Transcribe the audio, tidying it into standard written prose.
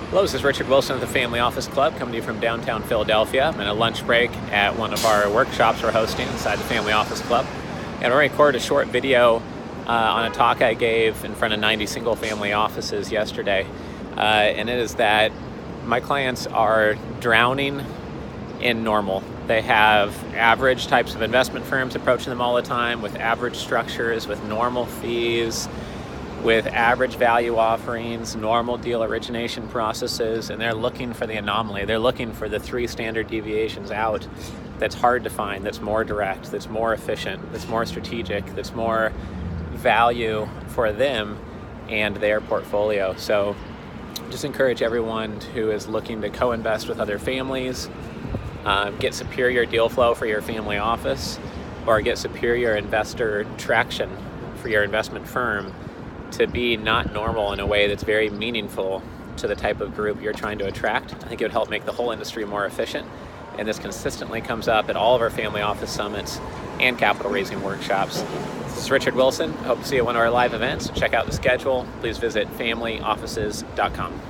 Hello, this is Richard Wilson of the Family Office Club, coming to you from downtown Philadelphia. I'm in a lunch break at one of our workshops we're hosting inside the Family Office Club. And I recorded a short video on a talk I gave in front of 90 single-family offices yesterday. And it is that my clients are drowning in normal. They have average types of investment firms approaching them all the time with average structures, with normal fees, with average value offerings, normal deal origination processes, and they're looking for the anomaly. They're looking for the 3 standard deviations out that's hard to find, that's more direct, that's more efficient, that's more strategic, that's more value for them and their portfolio. So just encourage everyone who is looking to co-invest with other families, get superior deal flow for your family office, or get superior investor traction for your investment firm, to be not normal in a way that's very meaningful to the type of group you're trying to attract. I think it would help make the whole industry more efficient. And this consistently comes up at all of our family office summits and capital raising workshops. This is Richard Wilson. I hope to see you at one of our live events. Check out the schedule. Please visit familyoffices.com.